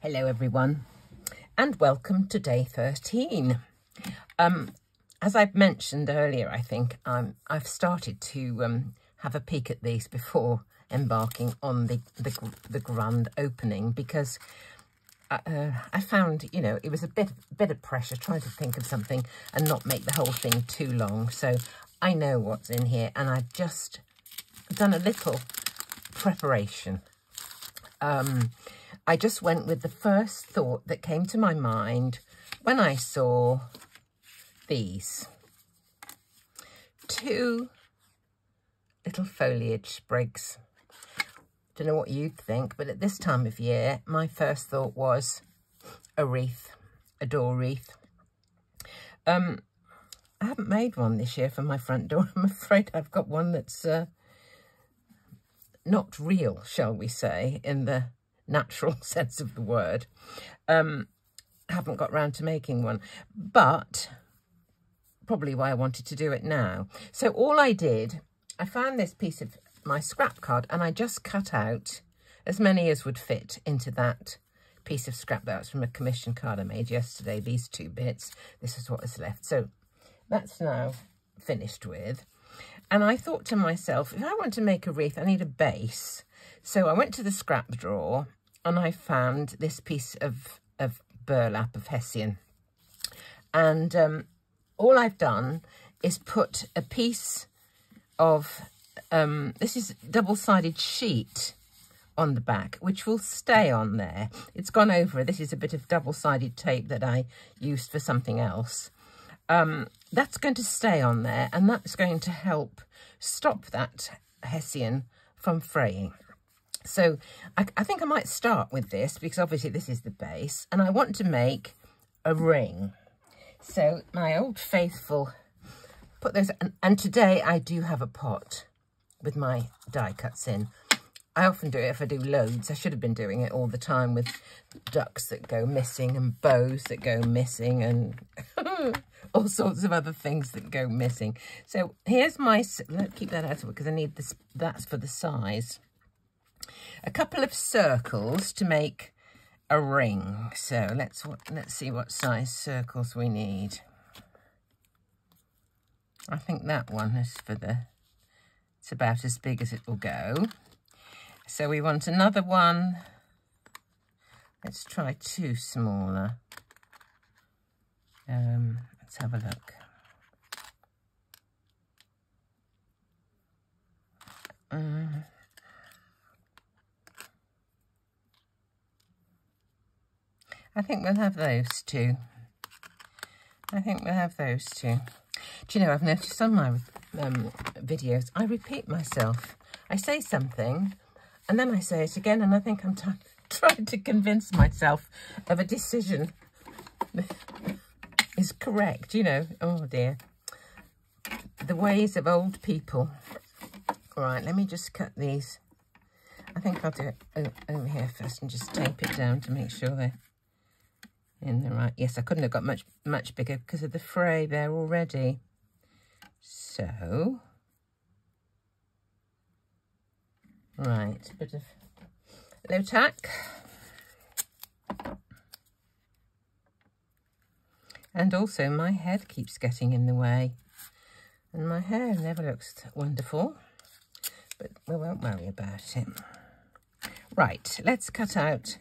Hello everyone and welcome to day 13. As I've mentioned earlier, I think I've started to have a peek at these before embarking on the grand opening, because I found, you know, it was a bit of pressure trying to think of something and not make the whole thing too long. So I know what's in here and I've just done a little preparation. I just went with the first thought that came to my mind when I saw these two little foliage sprigs. Don't know what you'd think, but at this time of year, my first thought was a wreath, a door wreath. I haven't made one this year for my front door. I'm afraid I've got one that's not real, shall we say, in the natural sense of the word. I haven't got round to making one, but probably why I wanted to do it now. So all I did, I found this piece of my scrap card and I just cut out as many as would fit into that piece of scrap. That was from a commission card I made yesterday, these two bits. This is what is left. So that's now finished with. And I thought to myself, if I want to make a wreath, I need a base. So I went to the scrap drawer and I found this piece of burlap, of hessian. And all I've done is put a piece of, this is double-sided sheet on the back, which will stay on there. It's gone over. This is a bit of double-sided tape that I used for something else. That's going to stay on there, and that's going to help stop that hessian from fraying. So I think I might start with this, because obviously this is the base, and I want to make a ring. So my old faithful, put those, and today I do have a pot with my die cuts in. I often do it if I do loads. I should have been doing it all the time with ducks that go missing and bows that go missing and all sorts of other things that go missing. So here's my, let's keep that out of it because I need this, that's for the size. A couple of circles to make a ring. So let's see what size circles we need. I think that one is for the, it's about as big as it will go. So we want another one. Let's try two smaller. Let's have a look. I think we'll have those two. I think we'll have those two. Do you know, I've noticed on my videos, I repeat myself. I say something, and then I say it again, and I think I'm trying to convince myself of a decision is correct, you know. Oh, dear. The ways of old people. All right, let me just cut these. I think I'll do it over here first and just tape it down to make sure they're in the right. Yes, I couldn't have got much bigger because of the fray there already. So, right, a bit of low tack. And also my head keeps getting in the way. And my hair never looks wonderful, but we won't worry about it. Right, let's cut out,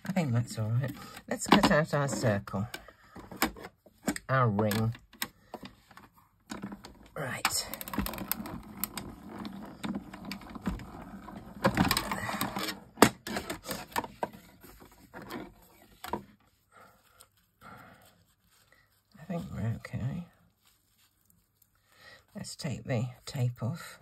I think that's all right. Let's cut out our circle, our ring. Right. I think we're okay. Let's take the tape off.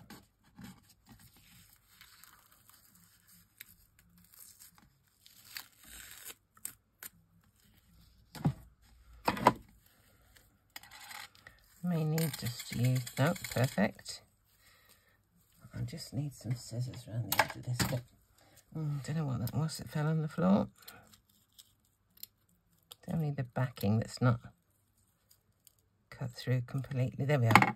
May need just to use, no, perfect. I just need some scissors around the edge of this bit. Don't know what that was, it fell on the floor. It's only the backing that's not cut through completely. There we are.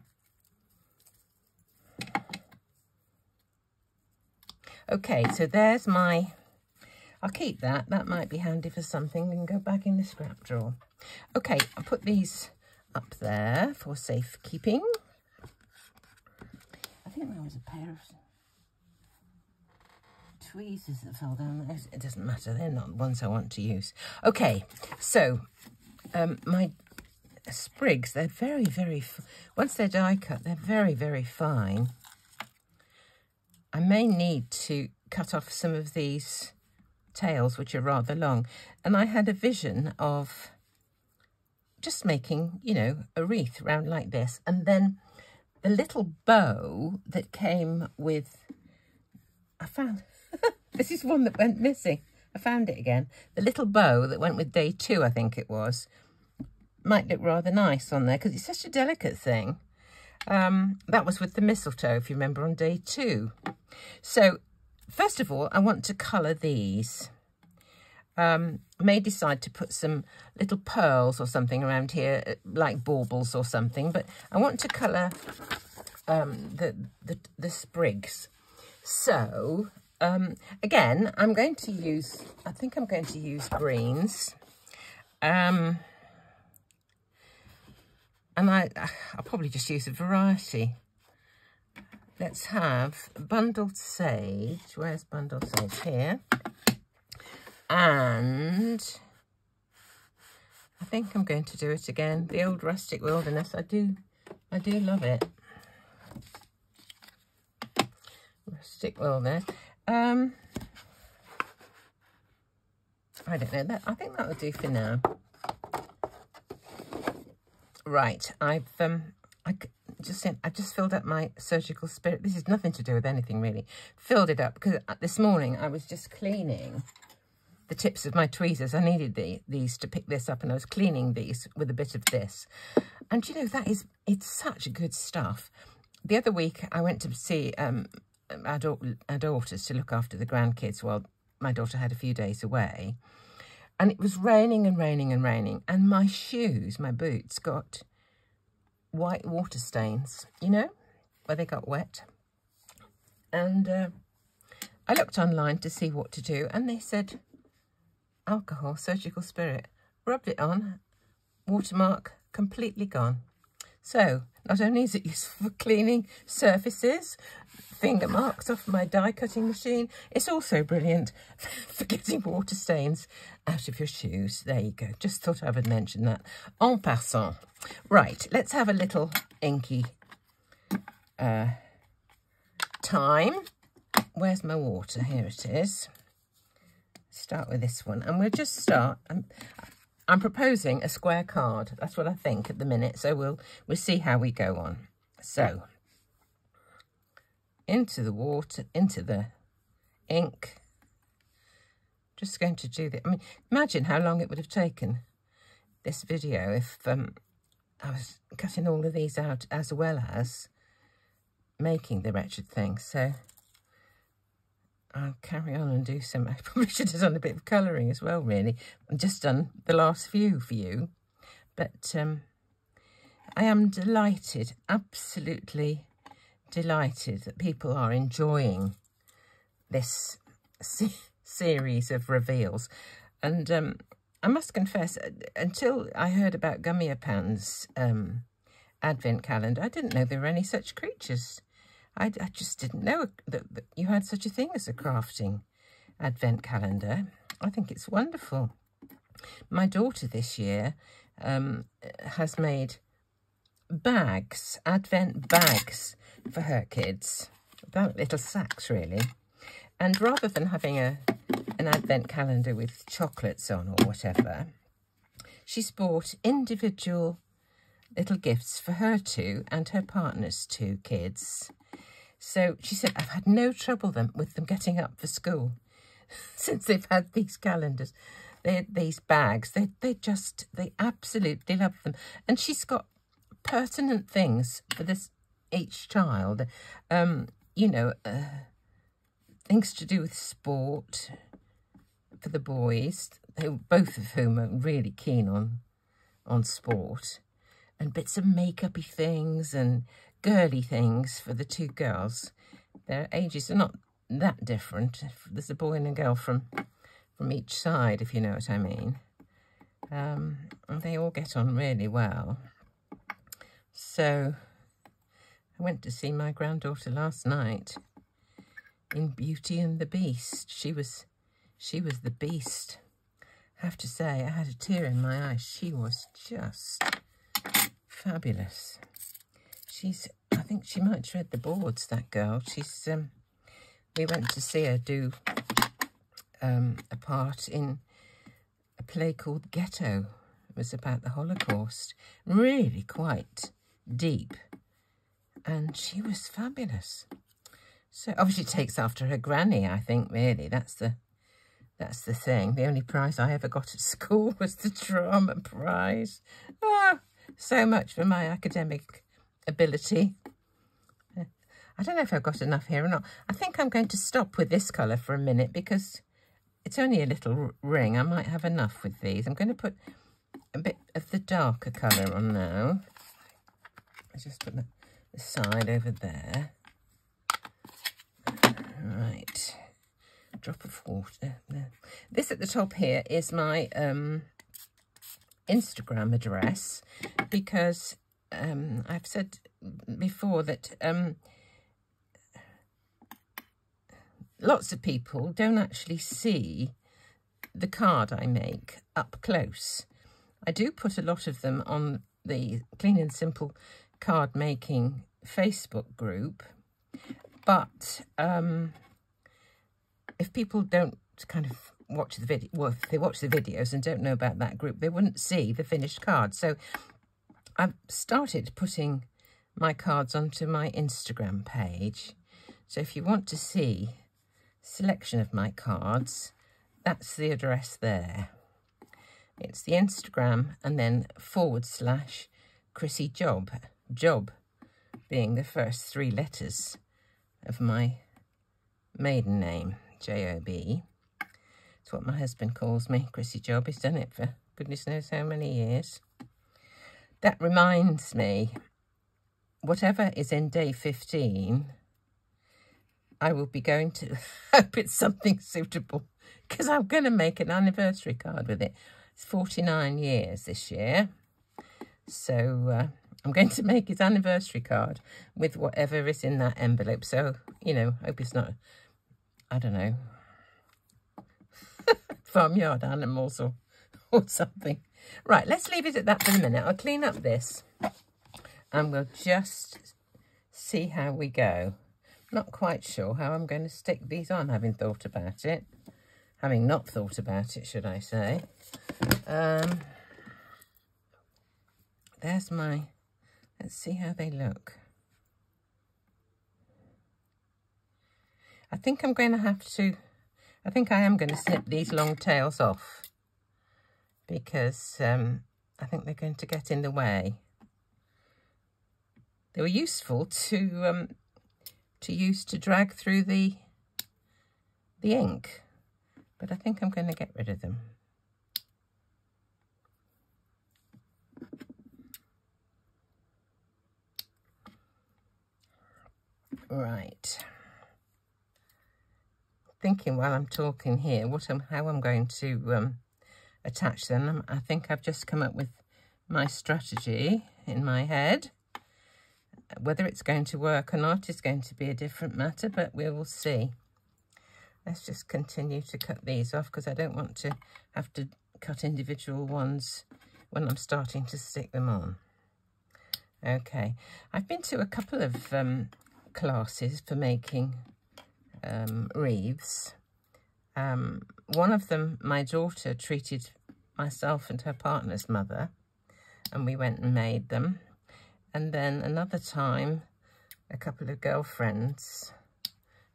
Okay, so there's my I'll keep that. That might be handy for something. We can go back in the scrap drawer. Okay, I'll put these up there for safekeeping. I think there was a pair of tweezers that fell down there. It doesn't matter. They're not the ones I want to use. Okay, so my sprigs, they're very, very... Once they're die cut, they're very, very fine. I may need to cut off some of these tails, which are rather long. And I had a vision of just making, you know, a wreath round like this. And then the little bow that came with... I found... This is one that went missing. I found it again. The little bow that went with day 2, I think it was, might look rather nice on there because it's such a delicate thing. That was with the mistletoe, if you remember, on day 2. So, first of all, I want to colour these. May decide to put some little pearls or something around here, like baubles or something, but I want to colour the sprigs. So, again, I'm going to use, I think I'm going to use greens. And I'll probably just use a variety. Let's have bundled sage. Where's bundled sage? Here. And I think I'm going to do it again. The old rustic wilderness. I do love it. Rustic wilderness. I don't know. I think that will do for now. Right, I've just filled up my surgical spirit. This is nothing to do with anything really. Filled it up because this morning I was just cleaning the tips of my tweezers. I needed these to pick this up, and I was cleaning these with a bit of this. And you know, it's such good stuff. The other week I went to see our daughters to look after the grandkids while my daughter had a few days away. And it was raining and raining and raining. And my shoes, my boots, got white water stains, you know, where they got wet. And I looked online to see what to do. And they said, alcohol, surgical spirit. Rubbed it on, watermark completely gone. So, not only is it useful for cleaning surfaces, finger marks off my die cutting machine, it's also brilliant for getting water stains out of your shoes. There you go. Just thought I would mention that en passant. Right, let's have a little inky time. Where's my water? Here it is. Start with this one, and we'll just start. I'm proposing a square card. That's what I think at the minute. So we'll see how we go on. So into the water, into the ink. Just going to do that. I mean, imagine how long it would have taken this video if I was cutting all of these out as well as making the wretched thing. So I'll carry on and do some. I probably should have done a bit of colouring as well, really. I've just done the last few for you. But I am delighted, absolutely delighted that people are enjoying this series of reveals. And I must confess, until I heard about Gummiapan's advent calendar, I didn't know there were any such creatures. I just didn't know that you had such a thing as a crafting advent calendar. I think it's wonderful. My daughter this year has made bags, advent bags for her kids, about little sacks really. And rather than having an advent calendar with chocolates on or whatever, she's bought individual little gifts for her two and her partner's two kids. So she said, I've had no trouble with them getting up for school since they've had these calendars, these bags. They absolutely love them. And she's got pertinent things for each child. You know, things to do with sport for the boys, both of whom are really keen on sport, and bits of make-up-y things and girly things for the two girls. Their ages are not that different. There's a boy and a girl from from each side, if you know what I mean. And they all get on really well. So I went to see my granddaughter last night in Beauty and the Beast. She was the beast. I have to say, I had a tear in my eye. She was just fabulous. I think she might tread the boards, that girl. We went to see her do a part in a play called Ghetto. It was about the Holocaust. Really quite deep. And she was fabulous. So obviously takes after her granny, I think, really. That's the thing. The only prize I ever got at school was the drama prize. Oh, so much for my academic ability. I don't know if I've got enough here or not. I think I'm going to stop with this colour for a minute because it's only a little ring. I might have enough with these. I'm going to put a bit of the darker colour on now. I'll just put the side over there. Right. Drop of water. There. This at the top here is my Instagram address because I've said before that lots of people don't actually see the card I make up close. I do put a lot of them on the Clean and Simple card making Facebook group, but if people don't kind of watch the video, well, if they watch the videos and don't know about that group, they wouldn't see the finished card. So I've started putting my cards onto my Instagram page. So if you want to see a selection of my cards, that's the address there. It's the Instagram and then / Chrissy Job. Job being the first 3 letters of my maiden name, J-O-B. It's what my husband calls me, Chrissy Job. He's done it for goodness knows how many years. That reminds me, whatever is in day 15, I will be going to, hope it's something suitable, because I'm going to make an anniversary card with it. It's 49 years this year. So I'm going to make his anniversary card with whatever is in that envelope. So, you know, hope it's not, I don't know, farmyard animals or something. Right, let's leave it at that for the minute. I'll clean up this and we'll just see how we go. Not quite sure how I'm going to stick these on, having thought about it. Having not thought about it, should I say. There's my, let's see how they look. I think I'm going to have to, I think I am going to snip these long tails off because I think they're going to get in the way. They were useful to use to drag through the ink, but I think I'm going to get rid of them. Right. Thinking while I'm talking here, how I'm going to attach them. I think I've just come up with my strategy in my head. Whether it's going to work or not is going to be a different matter, but we will see. Let's just continue to cut these off because I don't want to have to cut individual ones when I'm starting to stick them on. Okay, I've been to a couple of classes for making wreaths. One of them, my daughter treated myself and her partner's mother, and we went and made them. And then another time, a couple of girlfriends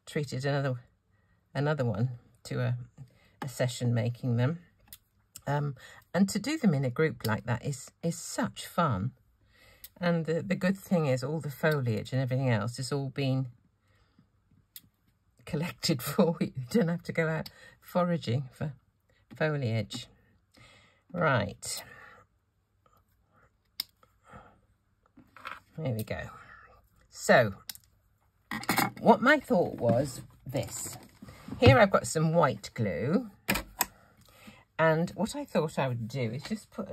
treated another one to a session making them. And to do them in a group like that is such fun. And the good thing is all the foliage and everything else is all been collected for you. You don't have to go out foraging for foliage. Right. There we go. So, what my thought was this. Here I've got some white glue. And what I thought I would do is just put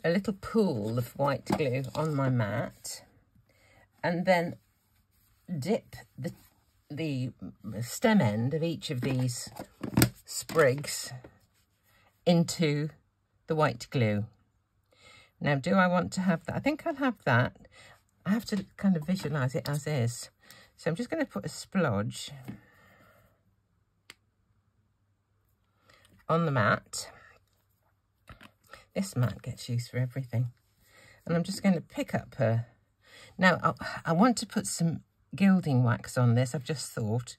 a little pool of white glue on my mat, and then dip the stem end of each of these sprigs into the white glue. Now, do I want to have that? I think I'll have that. I have to kind of visualise it as is. So I'm just going to put a splodge on the mat. This mat gets used for everything. And I'm just going to pick up her. Now, I want to put some gilding wax on this. I've just thought,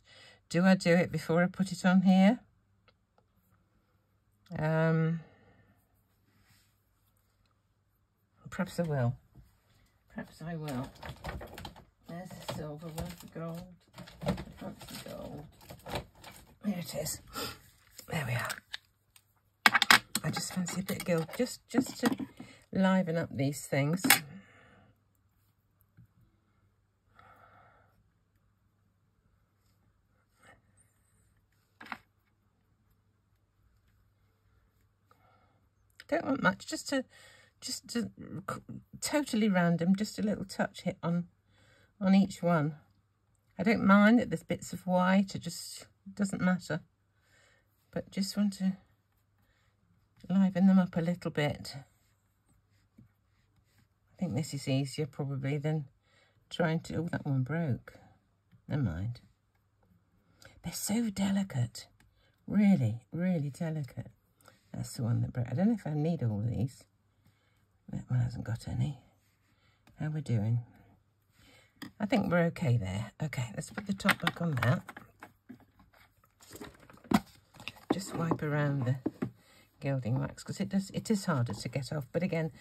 do I do it before I put it on here? Perhaps I will. Perhaps I will. There's the silver, where's the gold? That's the gold. Here it is. There we are. I just fancy a bit of gold, just to liven up these things. Don't want much, just to totally random, just a little touch hit on each one. I don't mind that there's bits of white, it just doesn't matter. But just want to liven them up a little bit. I think this is easier probably than trying to... Oh, that one broke. Never mind. They're so delicate. Really, really delicate. That's the one that broke. I don't know if I need all of these. That one hasn't got any. How we're doing? I think we're okay there. Okay, let's put the top back on that. Just wipe around the gilding wax because it is harder to get off. But again,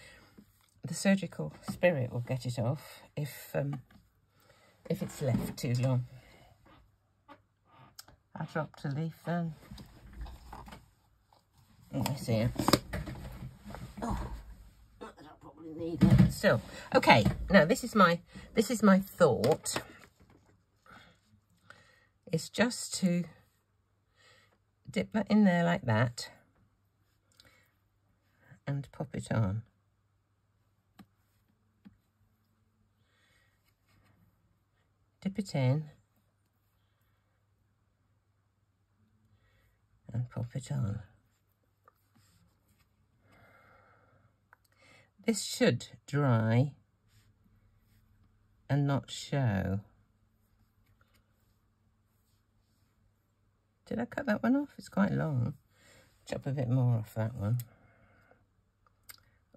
the surgical spirit will get it off if it's left too long. I dropped a leaf then. Let me see it. Oh, I don't probably need it. So, okay. Now this is my thought. It's just to dip that in there like that and pop it on. Dip it in and pop it on. This should dry and not show. Did I cut that one off? It's quite long. Chop a bit more off that one.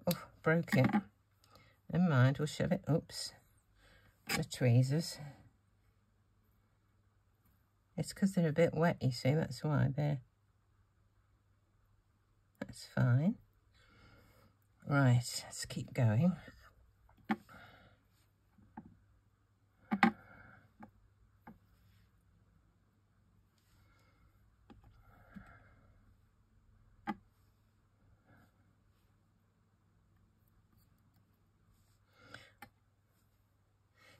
Oh, broke it. Never mind, we'll shove it. Oops. The tweezers. It's because they're a bit wet, you see, that's why they're... That's fine. Right, let's keep going.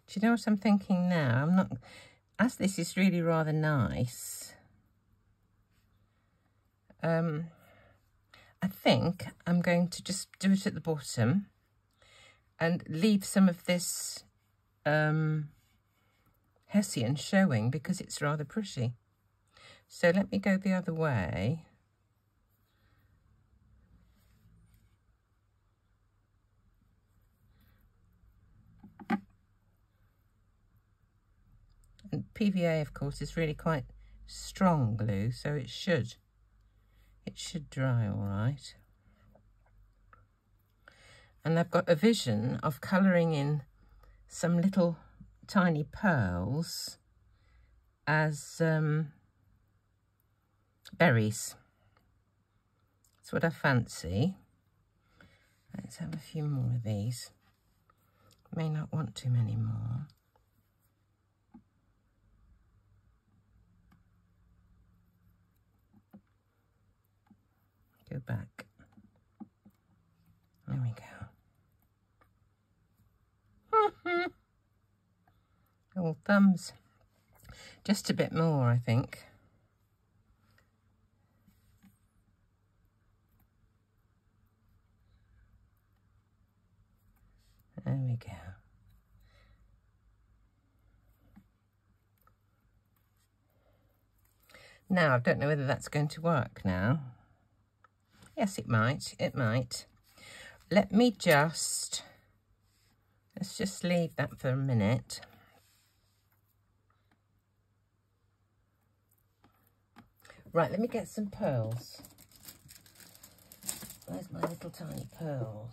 Do you know what I'm thinking now? I'm not... As this is really rather nice, I think I'm going to just do it at the bottom and leave some of this Hessian showing because it's rather pretty. So let me go the other way. And PVA, of course, is really quite strong glue, so it should dry all right. And I've got a vision of colouring in some little tiny pearls as berries. That's what I fancy. Let's have a few more of these. May not want too many more. Go back. There we go. All thumbs. Just a bit more, I think. There we go. Now, I don't know whether that's going to work now. Yes, it might. It might. Let's just leave that for a minute. Right, let me get some pearls. Where's my little tiny pearls?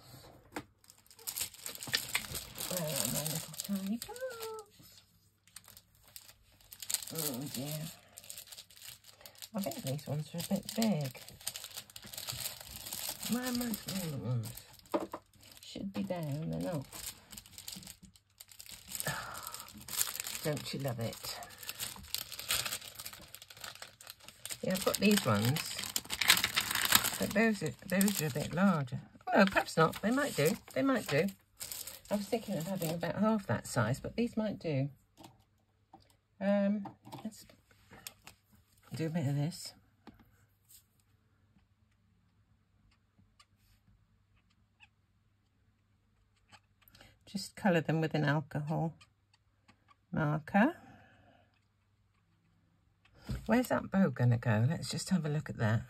Where are my little tiny pearls? Oh dear. I think these ones are a bit big. Where are my smaller ones? Should be down, they're not. Don't you love it? Yeah, I've got these ones, but those are a bit larger. Oh, no, perhaps not. They might do. They might do. I was thinking of having about half that size, but these might do. Let's do a bit of this. Just colour them with an alcohol marker. Where's that bow going to go? Let's just have a look at that.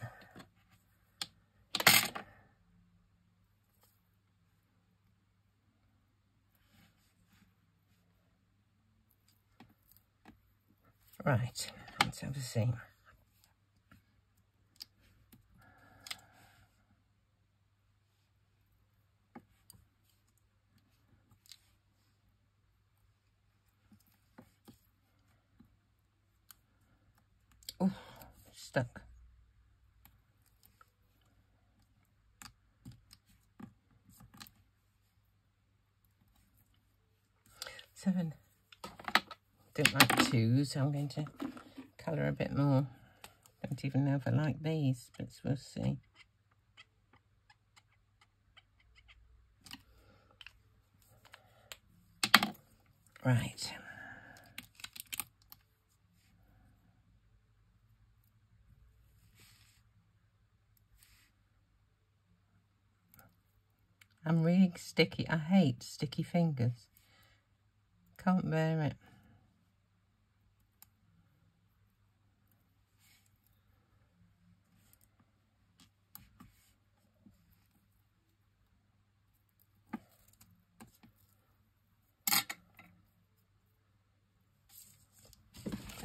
Right, let's have a see. Oh, stuck. Seven. Don't like twos, so I'm going to colour a bit more. Don't even know if I like these, but we'll see. Right. I'm really sticky. I hate sticky fingers. Can't bear it.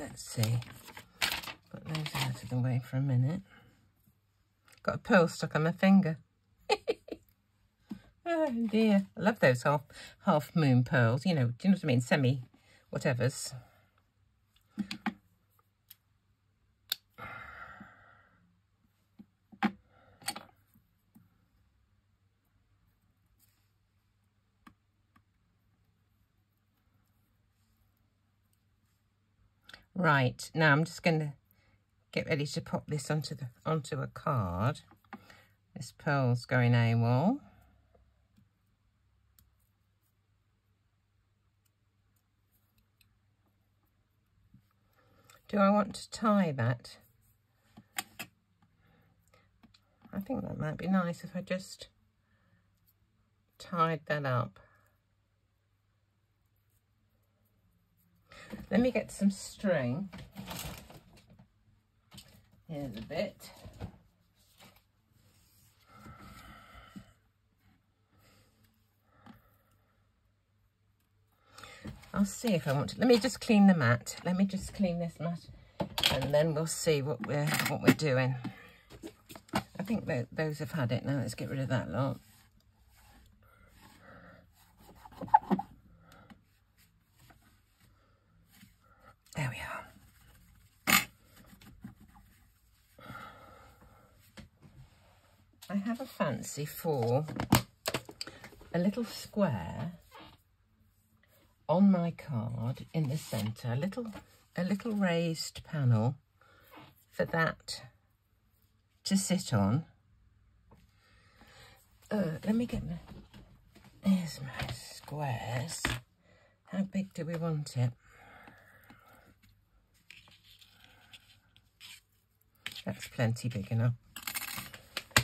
Let's see. Put those out of the way for a minute. Got a pearl stuck on my finger. Oh dear. I love those half moon pearls. You know, do you know what I mean? Semi whatevers. Right, now I'm just going to get ready to pop this onto a card. This pearl's going AWOL. Do I want to tie that? I think that might be nice if I just tied that up. Let me get some string. Here's a bit. I'll see if I want to. Let me just clean the mat. Let me just clean this mat, and then we'll see what we're doing. I think that those have had it now. Let's get rid of that lot. There we are. I have a fancy for a little square on my card in the centre, a little raised panel for that to sit on. Let me get here's my squares. How big do we want it? That's plenty big enough.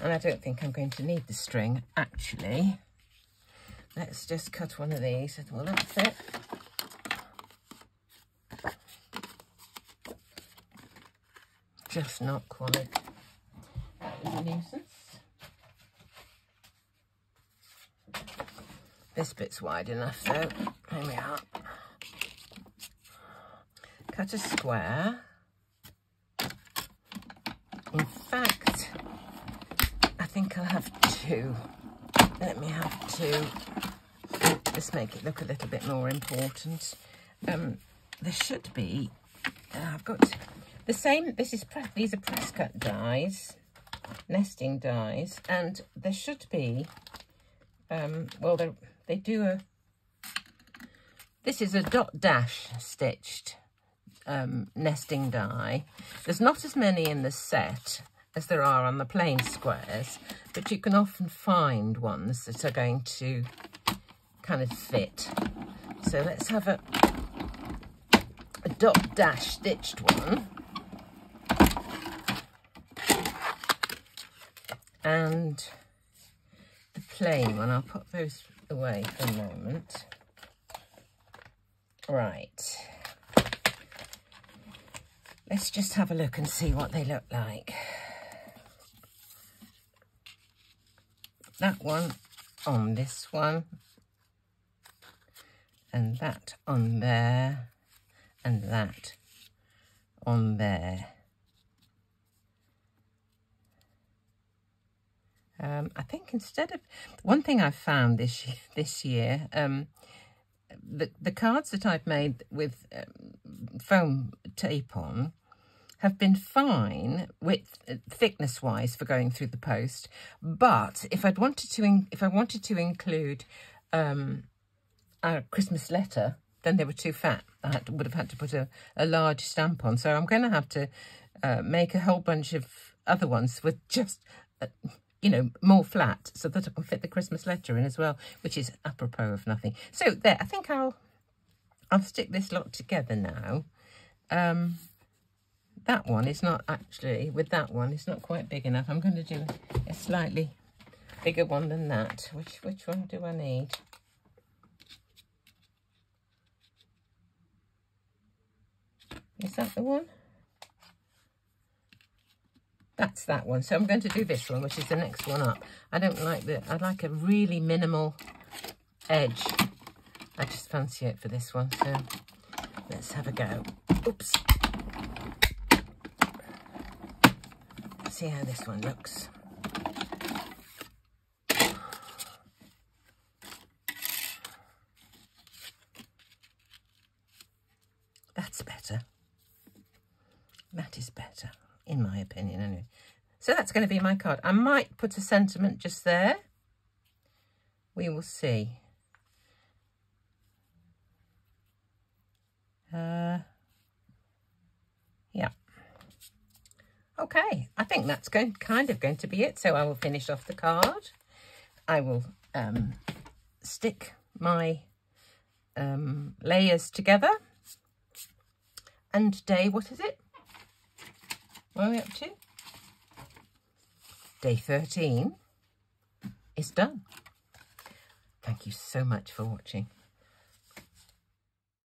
And I don't think I'm going to need the string, actually. let's just cut one of these. Will that fit? Just not quite. That was a nuisance. This bit's wide enough though. Here we are. Cut a square. In fact, I think I'll have two. Let me have two. Just make it look a little bit more important. There should be, I've got the same, these are press cut dies, nesting dies, and there should be, well, they do this is a dot dash stitched nesting die. There's not as many in the set as there are on the plain squares, but you can often find ones that are going to kind of fit. So let's have a dot dash stitched one. And the plain one, I'll put those away for a moment. Right. Let's just have a look and see what they look like. That one on this one, and that on there, and that on there. I think instead of, one thing I've found this year, the cards that I've made with foam tape on have been fine with thickness wise for going through the post, but if I wanted to include a Christmas letter, then they were too fat. I would have had to put a large stamp on. So I'm going to have to make a whole bunch of other ones with just you know, more flat, so that I can fit the Christmas letter in as well, which is apropos of nothing. So there, I think I'll stick this lot together now. That one is not actually, with that one, it's not quite big enough. I'm going to do a slightly bigger one than that. Which one do I need? Is that the one? That's that one. So I'm going to do this one, which is the next one up. I don't like I like a really minimal edge. I just fancy it for this one. So let's have a go. Oops. See how this one looks. That's better. That is better, in my opinion, anyway. So that's going to be my card. I might put a sentiment just there. We will see. Yeah. Okay, I think that's kind of going to be it. So I will finish off the card. I will stick my layers together. And day, what is it? What are we up to? Day 13 is done. Thank you so much for watching.